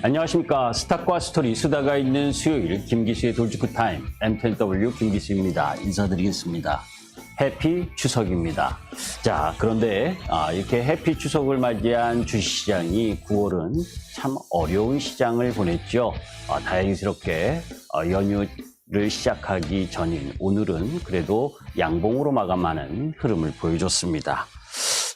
안녕하십니까. 스탁과 스토리 수다가 있는 수요일 김기수의 돌직구 타임 M10W 김기수입니다. 인사드리겠습니다. 해피 추석입니다. 자, 그런데 이렇게 해피 추석을 맞이한 주식시장이 9월은 참 어려운 시장을 보냈죠. 다행스럽게 연휴를 시작하기 전인 오늘은 그래도 양봉으로 마감하는 흐름을 보여줬습니다.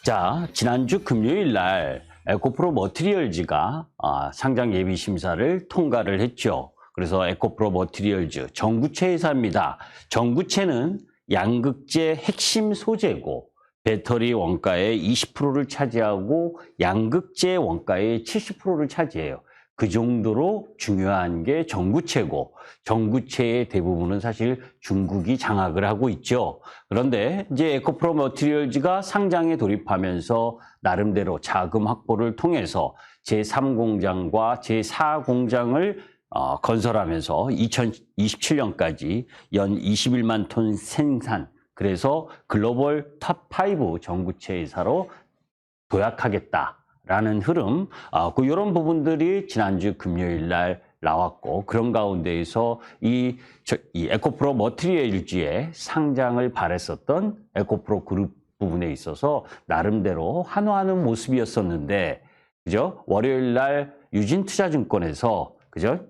자, 지난주 금요일 날 에코프로 머티리얼즈가 상장 예비 심사를 통과를 했죠. 그래서 에코프로 머티리얼즈 전구체 회사입니다. 전구체는 양극재 핵심 소재고 배터리 원가의 20%를 차지하고 양극재 원가의 70%를 차지해요. 그 정도로 중요한 게 전구체고 전구체의 대부분은 사실 중국이 장악을 하고 있죠. 그런데 이제 에코프로 머티리얼즈가 상장에 돌입하면서 나름대로 자금 확보를 통해서 제3공장과 제4공장을 건설하면서 2027년까지 연 21만 톤 생산, 그래서 글로벌 탑5 전구체 회사로 도약하겠다라는 흐름, 이런 부분들이 지난주 금요일 날 나왔고, 그런 가운데에서 이 에코프로 머티리얼즈의 상장을 바랬었던 에코프로 그룹 부분에 있어서 나름대로 환호하는 모습이었었는데, 그죠? 월요일 날 유진투자증권에서, 그죠?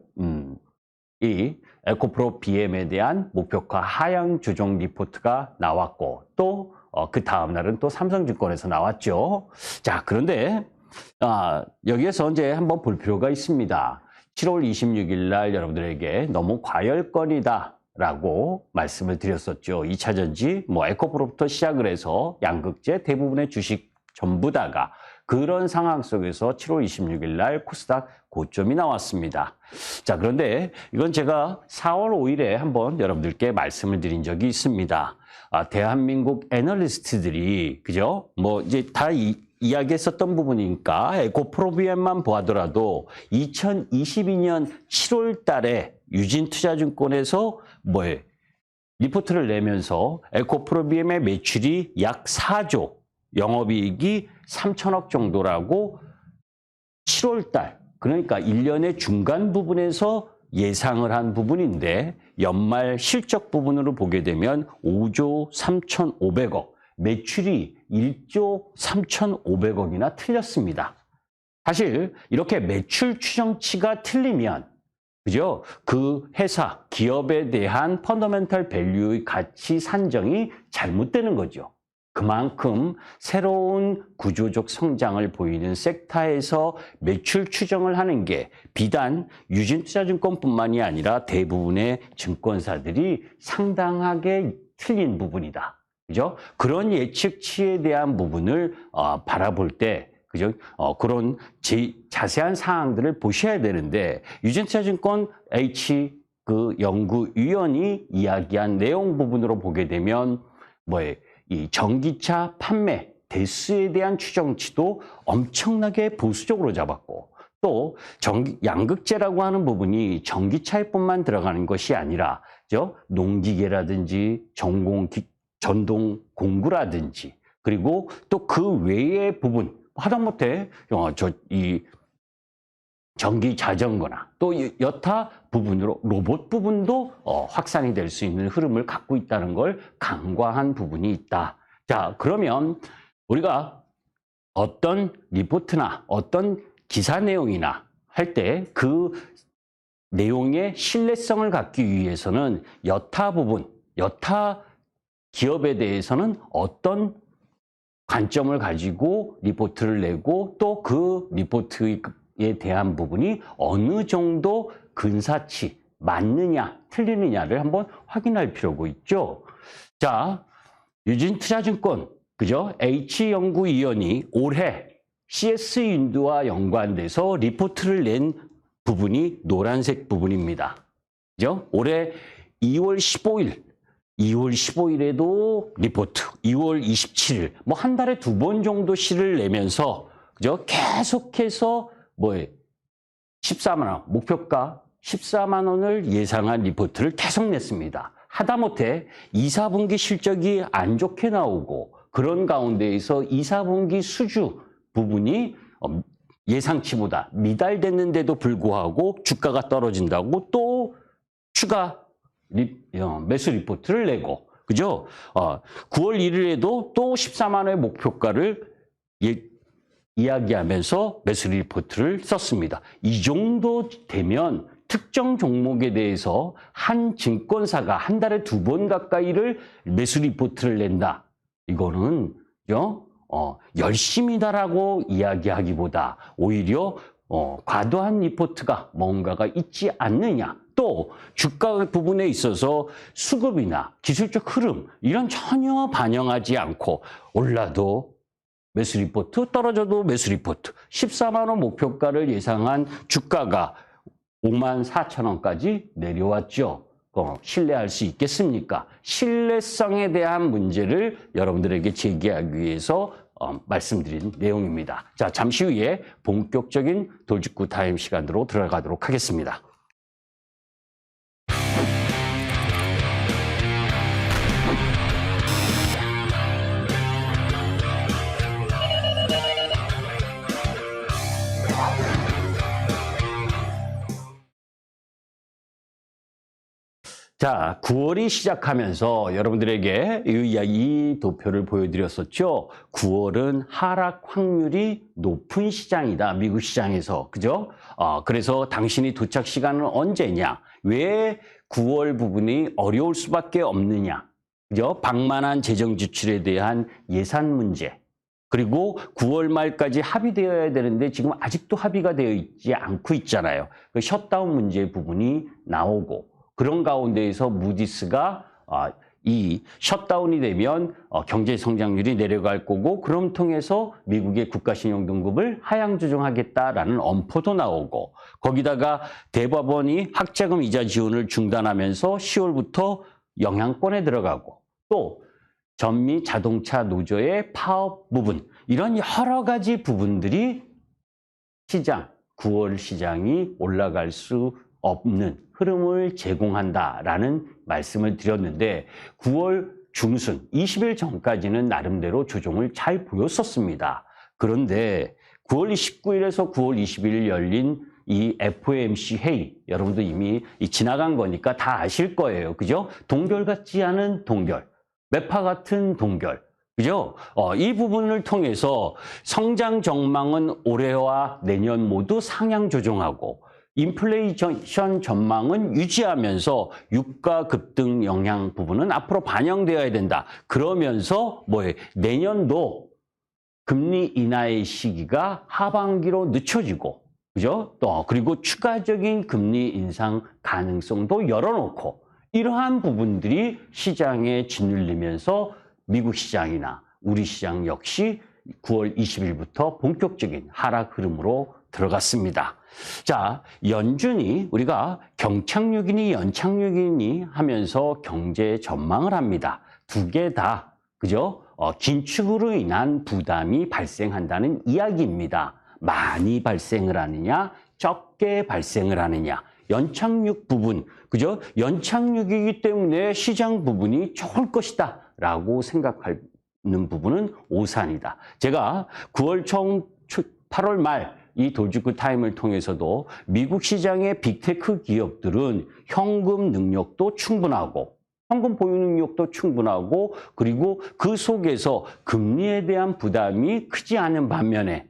이 에코프로 BM에 대한 목표가 하향 조정 리포트가 나왔고, 또 그 다음 날은 또 삼성증권에서 나왔죠. 자, 그런데 여기에서 이제 한번 볼 필요가 있습니다. 7월 26일 날 여러분들에게 너무 과열권이다라고 말씀을 드렸었죠. 2차전지, 에코프로부터 시작을 해서 양극재 대부분의 주식 전부 다가 그런 상황 속에서 7월 26일 날 코스닥 고점이 나왔습니다. 자, 그런데 이건 제가 4월 5일에 한번 여러분들께 말씀을 드린 적이 있습니다. 대한민국 애널리스트들이, 그죠? 이제 다 이야기했었던 부분이니까 에코프로비엠만 보아더라도 2022년 7월 달에 유진투자증권에서 리포트를 내면서 에코프로비엠의 매출이 약 4조, 영업이익이 3천억 정도라고 7월 달, 그러니까 1년의 중간 부분에서 예상을 한 부분인데 연말 실적 부분으로 보게 되면 5조 3,500억, 매출이 1조 3,500억이나 틀렸습니다. 사실 이렇게 매출 추정치가 틀리면, 그죠? 그 회사, 기업에 대한 펀더멘털 밸류의 가치 산정이 잘못되는 거죠. 그만큼 새로운 구조적 성장을 보이는 섹터에서 매출 추정을 하는 게 비단 유진투자증권뿐만이 아니라 대부분의 증권사들이 상당하게 틀린 부분이다. 그죠? 그런 예측치에 대한 부분을 바라볼 때, 그죠? 그런 자세한 사항들을 보셔야 되는데, 유진투자증권 그 연구위원이 이야기한 내용 부분으로 보게 되면 이 전기차 판매 대수에 대한 추정치도 엄청나게 보수적으로 잡았고, 또 양극재라고 하는 부분이 전기차에뿐만 들어가는 것이 아니라 농기계라든지 전동 공구라든지, 그리고 또 그 외의 부분, 하다못해 이 전기 자전거나 또 여타 부분으로 로봇 부분도 확산이 될 수 있는 흐름을 갖고 있다는 걸 간과한 부분이 있다. 자, 그러면 우리가 어떤 리포트나 어떤 기사 내용이나 할 때 그 내용의 신뢰성을 갖기 위해서는 여타 부분, 여타 기업에 대해서는 어떤 관점을 가지고 리포트를 내고 또 그 리포트에 대한 부분이 어느 정도 근사치 맞느냐 틀리느냐를 한번 확인할 필요가 있죠. 자, 유진투자증권, 그죠? H연구위원이 올해 CS 인도와 연관돼서 리포트를 낸 부분이 노란색 부분입니다. 그죠? 올해 2월 15일에도 리포트, 2월 27일, 한 달에 2번 정도 시를 내면서, 그죠? 계속해서 14만 원, 목표가 14만 원을 예상한 리포트를 계속 냈습니다. 하다못해 2, 4분기 실적이 안 좋게 나오고, 그런 가운데에서 2, 4분기 수주 부분이 예상치보다 미달됐는데도 불구하고 주가가 떨어진다고 또 추가 매수 리포트를 내고, 그죠? 9월 1일에도 또 14만 원의 목표가를 이야기하면서 매수 리포트를 썼습니다. 이 정도 되면 특정 종목에 대해서 한 증권사가 한 달에 2번 가까이를 매수 리포트를 낸다. 이거는 열심이다라고 이야기하기보다 오히려 과도한 리포트가 뭔가가 있지 않느냐. 또 주가 부분에 있어서 수급이나 기술적 흐름 이런 전혀 반영하지 않고 올라도 매수 리포트, 떨어져도 매수 리포트, 14만 원 목표가를 예상한 주가가 5만 4천 원까지 내려왔죠. 신뢰할 수 있겠습니까? 신뢰성에 대한 문제를 여러분들에게 제기하기 위해서 말씀드린 내용입니다. 자, 잠시 후에 본격적인 돌직구 타임 시간으로 들어가도록 하겠습니다. 자, 9월이 시작하면서 여러분들에게 이 도표를 보여드렸었죠. 9월은 하락 확률이 높은 시장이다. 미국 시장에서. 그죠? 그래서 당신이 도착 시간은 언제냐? 왜 9월 부분이 어려울 수밖에 없느냐? 그죠? 방만한 재정 지출에 대한 예산 문제. 그리고 9월 말까지 합의되어야 되는데 지금 아직도 합의가 되어 있지 않고 있잖아요. 그 셧다운 문제 부분이 나오고, 그런 가운데에서 무디스가 이 셧다운이 되면 경제 성장률이 내려갈 거고, 그럼 통해서 미국의 국가신용등급을 하향 조정하겠다라는 엄포도 나오고, 거기다가 대법원이 학자금 이자 지원을 중단하면서 10월부터 영향권에 들어가고, 또 전미 자동차 노조의 파업 부분, 이런 여러 가지 부분들이 9월 시장이 올라갈 수 없는 흐름을 제공한다라는 말씀을 드렸는데, 9월 중순 20일 전까지는 나름대로 조정을 잘 보였었습니다. 그런데 9월 19일에서 9월 20일 열린 이 FOMC 회의, 여러분도 이미 지나간 거니까 다 아실 거예요. 그죠? 동결 같지 않은 동결, 매파 같은 동결. 그죠? 이 부분을 통해서 성장 전망은 올해와 내년 모두 상향 조정하고, 인플레이션 전망은 유지하면서 유가 급등 영향 부분은 앞으로 반영되어야 된다. 그러면서 내년도 금리 인하의 시기가 하반기로 늦춰지고, 그죠? 그리고 추가적인 금리 인상 가능성도 열어놓고, 이러한 부분들이 시장에 짓눌리면서 미국 시장이나 우리 시장 역시 9월 20일부터 본격적인 하락 흐름으로 들어갔습니다. 자, 연준이 우리가 경착륙이니 연착륙이니 하면서 경제 전망을 합니다. 두 개 다, 그죠? 긴축으로 인한 부담이 발생한다는 이야기입니다. 많이 발생을 하느냐, 적게 발생을 하느냐. 연착륙 부분, 그죠? 연착륙이기 때문에 시장 부분이 좋을 것이다 라고 생각하는 부분은 오산이다. 제가 9월 총 8월 말 이 돌직구 타임을 통해서도 미국 시장의 빅테크 기업들은 현금 능력도 충분하고, 현금 보유 능력도 충분하고, 그리고 그 속에서 금리에 대한 부담이 크지 않은 반면에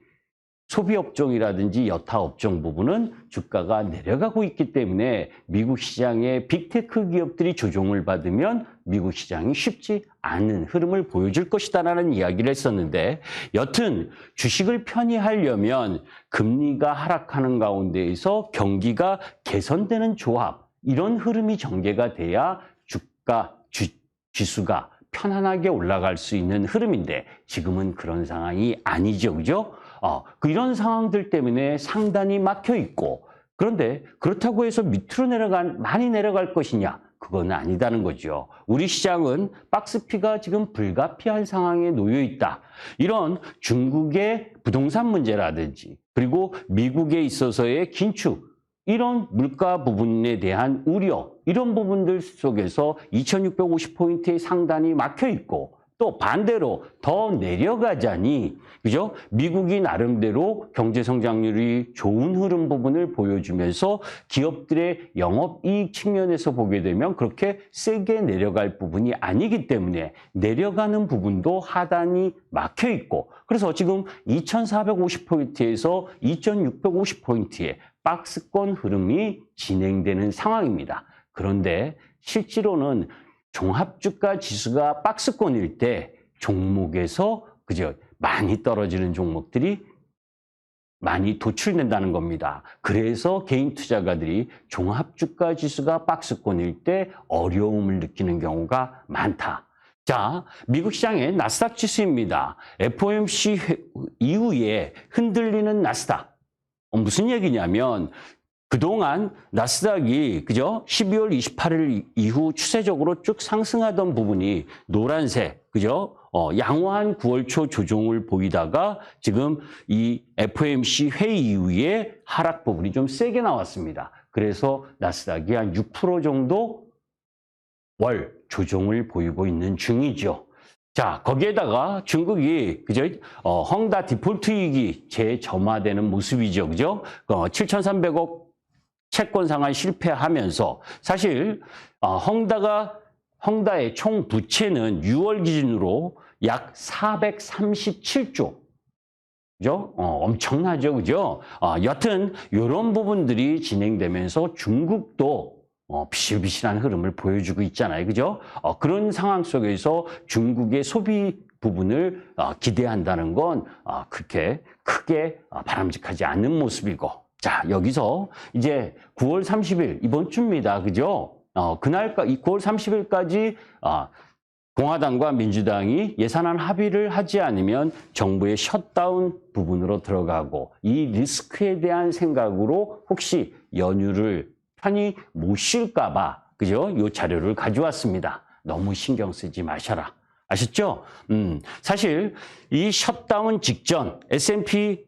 소비업종이라든지 여타 업종 부분은 주가가 내려가고 있기 때문에 미국 시장의 빅테크 기업들이 조정을 받으면 미국 시장이 쉽지 않은 흐름을 보여줄 것이다라는 이야기를 했었는데, 여튼 주식을 편히 하려면 금리가 하락하는 가운데에서 경기가 개선되는 조합, 이런 흐름이 전개가 돼야 지수가 편안하게 올라갈 수 있는 흐름인데, 지금은 그런 상황이 아니죠. 그죠? 이런 상황들 때문에 상단이 막혀 있고, 그런데 그렇다고 해서 밑으로 많이 내려갈 것이냐? 그건 아니다는 거죠. 우리 시장은 박스피가 지금 불가피한 상황에 놓여 있다. 이런 중국의 부동산 문제라든지, 그리고 미국에 있어서의 긴축, 이런 물가 부분에 대한 우려, 이런 부분들 속에서 2650포인트의 상단이 막혀 있고, 또 반대로 더 내려가자니, 그죠? 미국이 나름대로 경제 성장률이 좋은 흐름 부분을 보여주면서 기업들의 영업이익 측면에서 보게 되면 그렇게 세게 내려갈 부분이 아니기 때문에 내려가는 부분도 하단이 막혀 있고, 그래서 지금 2450포인트에서 2650포인트의 박스권 흐름이 진행되는 상황입니다. 그런데 실제로는 종합주가 지수가 박스권일 때 종목에서 그죠? 많이 떨어지는 종목들이 많이 도출된다는 겁니다. 그래서 개인 투자가들이 종합주가 지수가 박스권일 때 어려움을 느끼는 경우가 많다. 자, 미국 시장의 나스닥 지수입니다. FOMC 이후에 흔들리는 나스닥. 무슨 얘기냐면 그동안 나스닥이 그죠? 12월 28일 이후 추세적으로 쭉 상승하던 부분이 노란색, 그죠? 양호한 9월 초 조정을 보이다가 지금 이 FOMC 회의 이후에 하락 부분이 좀 세게 나왔습니다. 그래서 나스닥이 한 6% 정도 월 조정을 보이고 있는 중이죠. 자, 거기에다가 중국이 그죠? 헝다 디폴트 위기 재점화되는 모습이죠. 그죠? 7,300억 채권 상환 실패하면서 사실 헝다의 총 부채는 6월 기준으로 약 437조. 그죠? 엄청나죠. 그죠? 여튼 이런 부분들이 진행되면서 중국도 비실비실한 흐름을 보여주고 있잖아요. 그죠? 그런 상황 속에서 중국의 소비 부분을 기대한다는 건 그렇게 크게 바람직하지 않는 모습이고, 자, 여기서 이제 9월 30일 이번 주입니다. 그죠? 이 9월 30일까지 공화당과 민주당이 예산안 합의를 하지 않으면 정부의 셧다운 부분으로 들어가고, 이 리스크에 대한 생각으로 혹시 연휴를 편히 못 쉴까 봐 그죠? 이 자료를 가져왔습니다. 너무 신경 쓰지 마셔라. 아셨죠? 사실 이 셧다운 직전 S&P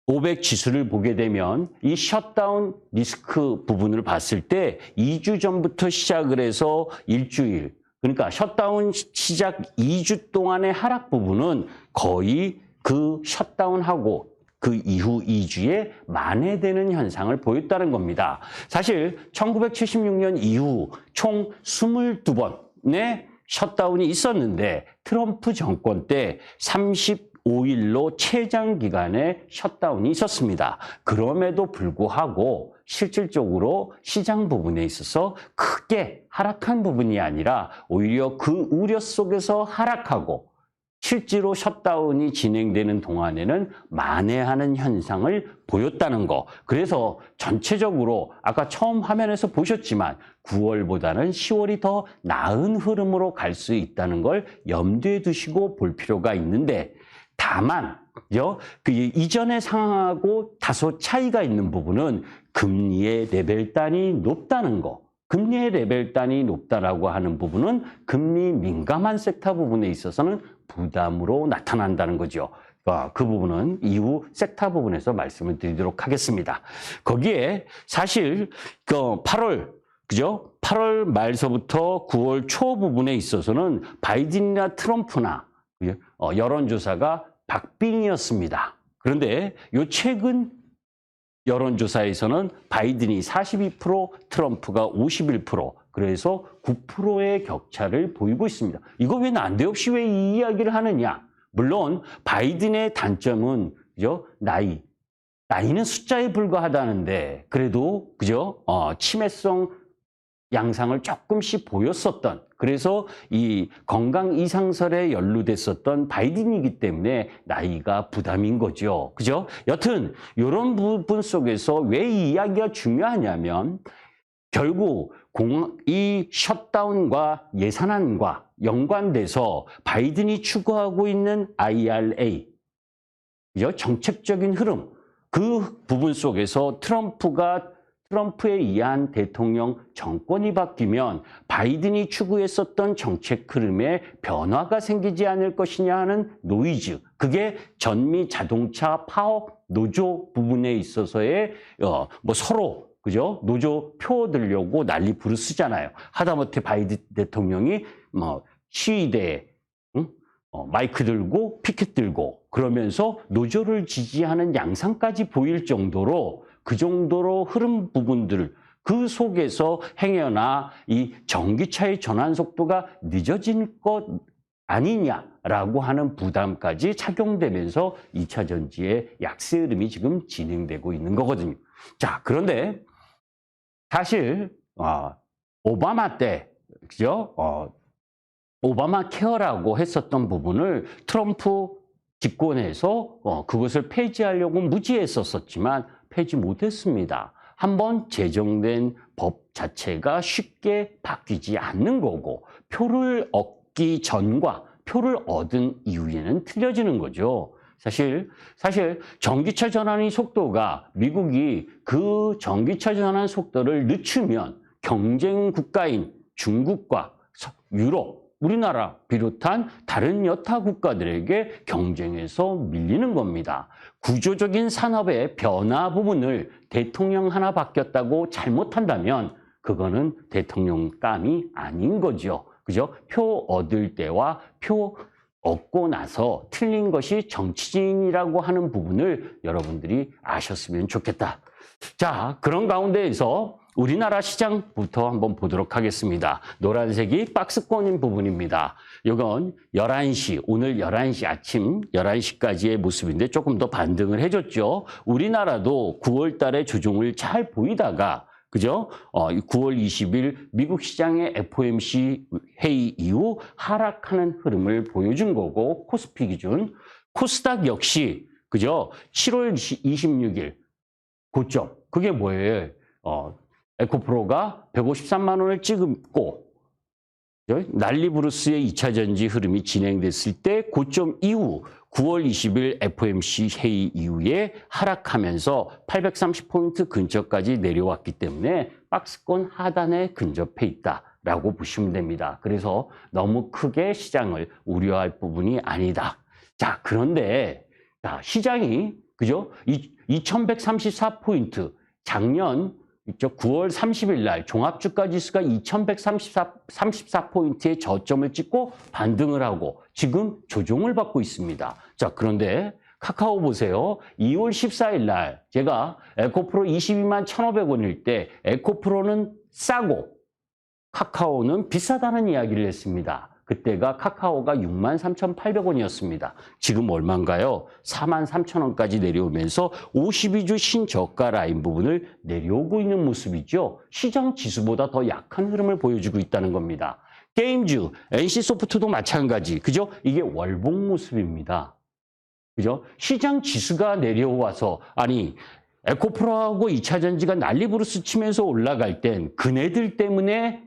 500 지수를 보게 되면 이 셧다운 리스크 부분을 봤을 때 2주 전부터 시작을 해서 일주일, 그러니까 셧다운 시작 2주 동안의 하락 부분은 거의 그 셧다운하고 그 이후 2주에 만회되는 현상을 보였다는 겁니다. 사실 1976년 이후 총 22번의 셧다운이 있었는데 트럼프 정권 때 35일로 최장 기간의 셧다운이 있었습니다. 그럼에도 불구하고 실질적으로 시장 부분에 있어서 크게 하락한 부분이 아니라 오히려 그 우려 속에서 하락하고 실제로 셧다운이 진행되는 동안에는 만회하는 현상을 보였다는 거. 그래서 전체적으로 아까 처음 화면에서 보셨지만 9월보다는 10월이 더 나은 흐름으로 갈 수 있다는 걸 염두에 두시고 볼 필요가 있는데, 다만 그 이전의 상황하고 다소 차이가 있는 부분은 금리의 레벨단이 높다는 거. 금리의 레벨단이 높다라고 하는 부분은 금리 민감한 섹터 부분에 있어서는 부담으로 나타난다는 거죠. 그 부분은 이후 섹터 부분에서 말씀을 드리도록 하겠습니다. 거기에 사실 8월 그죠? 8월 말서부터 9월 초 부분에 있어서는 바이든이나 트럼프나 여론조사가 박빙이었습니다. 그런데 요 최근 여론조사에서는 바이든이 42%, 트럼프가 51%, 그래서 9%의 격차를 보이고 있습니다. 이거 왜 난데없이 왜 이 이야기를 하느냐? 물론 바이든의 단점은 그죠? 나이는 숫자에 불과하다는데 그래도 그죠? 치매성 양상을 조금씩 보였었던, 그래서 이 건강 이상설에 연루됐었던 바이든이기 때문에 나이가 부담인 거죠. 그죠? 여튼 이런 부분 속에서 왜 이 이야기가 중요하냐면 결국 이 셧다운과 예산안과 연관돼서 바이든이 추구하고 있는 IRA, 정책적인 흐름, 그 부분 속에서 트럼프에 의한 대통령 정권이 바뀌면 바이든이 추구했었던 정책 흐름에 변화가 생기지 않을 것이냐 하는 노이즈, 그게 전미 자동차 파업 노조 부분에 있어서의 서로 그죠? 노조 표 들려고 난리 부르스잖아요. 하다못해 바이든 대통령이 시위대에 마이크 들고 피켓 들고 그러면서 노조를 지지하는 양상까지 보일 정도로 그 정도로 흐름 부분들을 그 속에서 행여나 이 전기차의 전환 속도가 늦어질 것 아니냐라고 하는 부담까지 착용되면서 2차 전지의 약세 흐름이 지금 진행되고 있는 거거든요. 자, 그런데 사실 오바마 때 그죠? 오바마 케어라고 했었던 부분을 트럼프 집권해서 그것을 폐지하려고 무지했었지만 폐지 못했습니다. 한번 제정된 법 자체가 쉽게 바뀌지 않는 거고 표를 얻기 전과 표를 얻은 이후에는 틀려지는 거죠. 사실 전기차 전환의 속도가 미국이 그 전기차 전환 속도를 늦추면 경쟁 국가인 중국과 유럽, 우리나라 비롯한 다른 여타 국가들에게 경쟁에서 밀리는 겁니다. 구조적인 산업의 변화 부분을 대통령 하나 바뀌었다고 잘못한다면 그거는 대통령감이 아닌 거죠. 그죠? 표 얻을 때와 표 얻고 나서 틀린 것이 정치인이라고 하는 부분을 여러분들이 아셨으면 좋겠다. 자, 그런 가운데에서 우리나라 시장부터 한번 보도록 하겠습니다. 노란색이 박스권인 부분입니다. 이건 11시, 오늘 11시 아침 11시까지의 모습인데 조금 더 반등을 해줬죠. 우리나라도 9월 달에 조정을 잘 보이다가 그죠? 9월 20일 미국 시장의 FOMC 회의 이후 하락하는 흐름을 보여준 거고 코스피 기준, 코스닥 역시 그죠? 7월 26일 고점. 그게 뭐예요? 에코프로가 153만 원을 찍고 난리브루스의 2차 전지 흐름이 진행됐을 때 고점 이후 9월 20일 FOMC 회의 이후에 하락하면서 830포인트 근처까지 내려왔기 때문에 박스권 하단에 근접해 있다라고 보시면 됩니다. 그래서 너무 크게 시장을 우려할 부분이 아니다. 자, 그런데 시장이 그죠? 2134포인트 작년 9월 30일 날 종합주가 지수가 2134포인트의 저점을 찍고 반등을 하고 지금 조정을 받고 있습니다. 자, 그런데 카카오 보세요. 2월 14일 날 제가 에코프로 22만 1,500원일 때 에코프로는 싸고 카카오는 비싸다는 이야기를 했습니다. 그때가 카카오가 63,800원이었습니다. 지금 얼마인가요? 43,000원까지 내려오면서 52주 신저가 라인 부분을 내려오고 있는 모습이죠. 시장 지수보다 더 약한 흐름을 보여주고 있다는 겁니다. 게임주, NC소프트도 마찬가지. 그죠? 이게 월봉 모습입니다. 그죠? 시장 지수가 내려와서 아니 에코프로하고 2차 전지가 난리부르스 치면서 올라갈 땐 그네들 때문에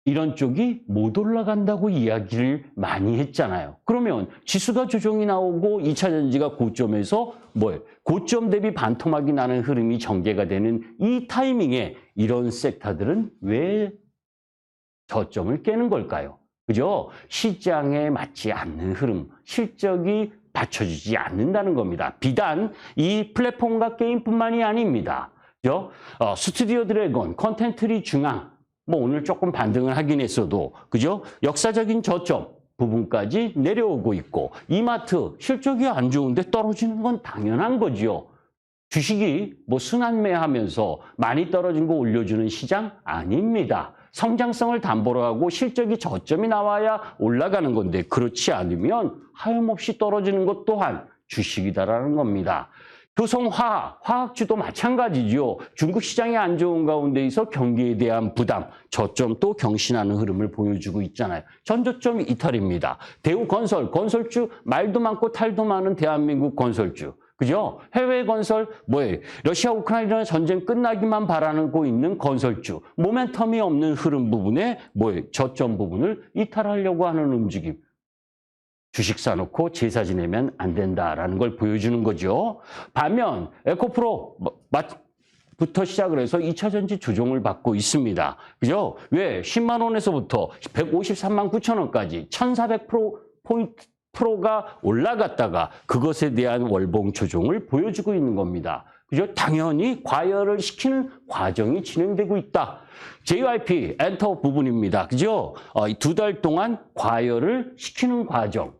이런 쪽이 못 올라간다고 이야기를 많이 했잖아요. 그러면 지수가 조정이 나오고 2차 전지가 고점에서 고점 대비 반토막이 나는 흐름이 전개가 되는 이 타이밍에 이런 섹터들은 왜 저점을 깨는 걸까요? 그죠? 시장에 맞지 않는 흐름, 실적이 받쳐주지 않는다는 겁니다. 비단 이 플랫폼과 게임뿐만이 아닙니다. 그죠? 스튜디오 드래곤, 컨텐트리 중앙, 오늘 조금 반등을 하긴 했어도 그죠? 역사적인 저점 부분까지 내려오고 있고 이마트 실적이 안 좋은데 떨어지는 건 당연한 거지요. 주식이 순환매하면서 많이 떨어진 거 올려주는 시장 아닙니다. 성장성을 담보로 하고 실적이 저점이 나와야 올라가는 건데 그렇지 않으면 하염없이 떨어지는 것 또한 주식이다라는 겁니다. 효성화학주도 마찬가지죠. 중국 시장이 안 좋은 가운데에서 경기에 대한 부담, 저점도 경신하는 흐름을 보여주고 있잖아요. 전저점이 이탈입니다. 대우건설, 건설주 말도 많고 탈도 많은 대한민국 건설주. 그죠? 해외 건설, 러시아 우크라이나 전쟁 끝나기만 바라고 있는 건설주. 모멘텀이 없는 흐름 부분에 저점 부분을 이탈하려고 하는 움직임. 주식 사놓고 제사 지내면 안 된다라는 걸 보여주는 거죠. 반면 에코프로부터 시작을 해서 2차 전지 조정을 받고 있습니다. 그죠? 왜? 10만 원에서부터 153만 9천 원까지 1,400%가 올라갔다가 그것에 대한 월봉 조정을 보여주고 있는 겁니다. 그죠? 당연히 과열을 시키는 과정이 진행되고 있다. JYP 엔터 부분입니다. 그죠? 2달 동안 과열을 시키는 과정.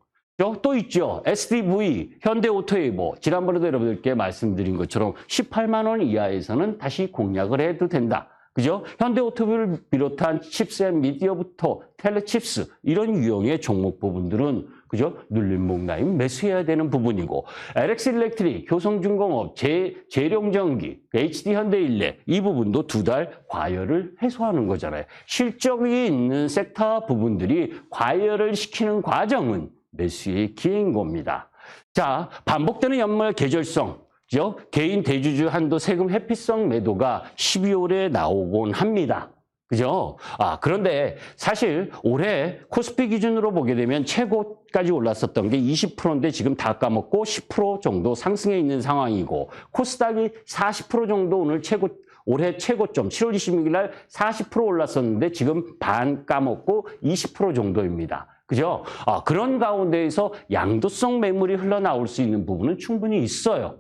또 있죠. SDV, 현대오토웨이버. 지난번에도 여러분들께 말씀드린 것처럼 18만 원 이하에서는 다시 공략을 해도 된다. 그죠? 현대오토를 비롯한 칩셋 미디어부터 텔레칩스 이런 유형의 종목 부분들은 그죠? 눌림목 라인 매수해야 되는 부분이고 LX 일렉트릭, 효성중공업, 재룡전기, HD 현대일레 이 부분도 두 달 과열을 해소하는 거잖아요. 실적이 있는 섹터 부분들이 과열을 시키는 과정은 매수의 기회인 겁니다. 자, 반복되는 연말 계절성 개인 대주주 한도 세금 회피성 매도가 12월에 나오곤 합니다. 그죠? 그런데 사실 올해 코스피 기준으로 보게 되면 최고까지 올랐었던 게 20%인데 지금 다 까먹고 10% 정도 상승해 있는 상황이고 코스닥이 40% 정도 올해 최고점 7월 26일 날 40% 올랐었는데 지금 반 까먹고 20% 정도입니다. 그죠? 그런 가운데에서 양도성 매물이 흘러나올 수 있는 부분은 충분히 있어요.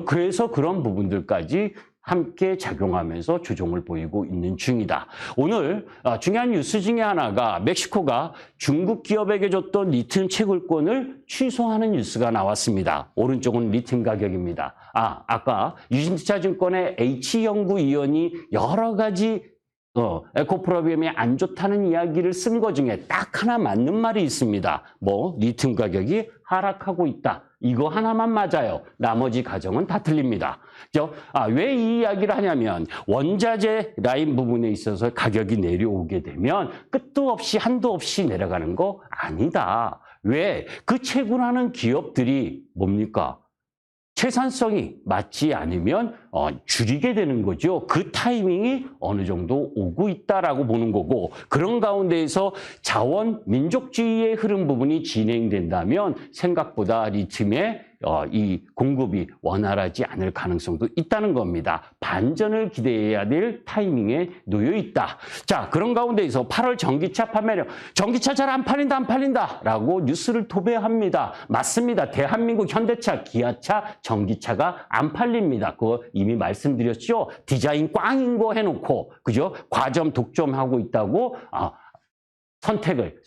그래서 그런 부분들까지 함께 작용하면서 조정을 보이고 있는 중이다. 오늘 중요한 뉴스 중에 하나가 멕시코가 중국 기업에게 줬던 리튬 채굴권을 취소하는 뉴스가 나왔습니다. 오른쪽은 리튬 가격입니다. 아까 유진투자증권의 H연구위원이 여러 가지 에코프로비움이 안 좋다는 이야기를 쓴 것 중에 딱 하나 맞는 말이 있습니다. 리튬 가격이 하락하고 있다. 이거 하나만 맞아요. 나머지 가정은 다 틀립니다. 왜 이 이야기를 하냐면 원자재 라인 부분에 있어서 가격이 내려오게 되면 끝도 없이 한도 없이 내려가는 거 아니다. 왜? 그 채굴하는 기업들이 뭡니까? 생산성이 맞지 않으면 줄이게 되는 거죠. 그 타이밍이 어느 정도 오고 있다라고 보는 거고 그런 가운데에서 자원 민족주의의 흐름 부분이 진행된다면 생각보다 리튬의 이 공급이 원활하지 않을 가능성도 있다는 겁니다. 반전을 기대해야 될 타이밍에 놓여 있다. 자, 그런 가운데에서 8월 전기차 판매량, 전기차 잘 안 팔린다 라고 뉴스를 도배합니다. 맞습니다. 대한민국 현대차, 기아차, 전기차가 안 팔립니다. 그거 이미 말씀드렸죠. 디자인 꽝인 거 해놓고 그죠? 과점 독점하고 있다고 선택을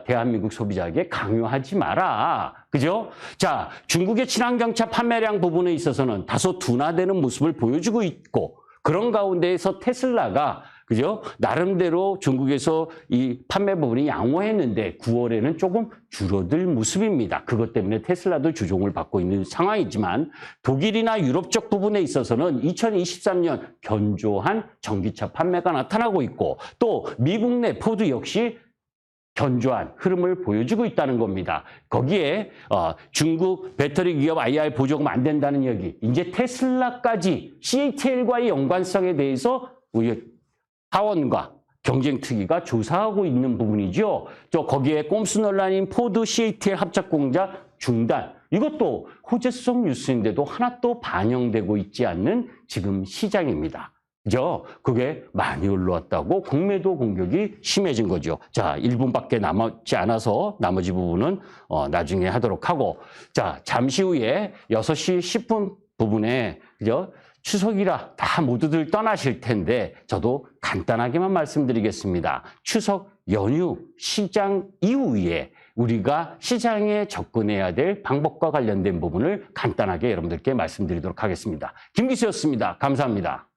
대한민국 소비자에게 강요하지 마라. 그죠? 자, 중국의 친환경차 판매량 부분에 있어서는 다소 둔화되는 모습을 보여주고 있고, 그런 가운데에서 테슬라가, 그죠? 나름대로 중국에서 이 판매 부분이 양호했는데 9월에는 조금 줄어들 모습입니다. 그것 때문에 테슬라도 주종을 받고 있는 상황이지만 독일이나 유럽 쪽 부분에 있어서는 2023년 견조한 전기차 판매가 나타나고 있고 또 미국 내 포드 역시 견조한 흐름을 보여주고 있다는 겁니다. 거기에 중국 배터리 기업 IR 보조금 안 된다는 얘기, 이제 테슬라까지 CATL과의 연관성에 대해서 우리 하원과 경쟁특위가 조사하고 있는 부분이죠. 거기에 꼼수 논란인 포드 CATL 합작 공장 중단, 이것도 호재성 뉴스인데도 하나 또 반영되고 있지 않는 지금 시장입니다. 그죠? 그게 많이 올라왔다고 공매도 공격이 심해진 거죠. 자, 1분밖에 남지 않아서 나머지 부분은 나중에 하도록 하고, 자, 잠시 후에 6시 10분 부분에, 그죠? 추석이라 다 모두들 떠나실 텐데 저도 간단하게만 말씀드리겠습니다. 추석 연휴 시장 이후에 우리가 시장에 접근해야 될 방법과 관련된 부분을 간단하게 여러분들께 말씀드리도록 하겠습니다. 김기수였습니다. 감사합니다.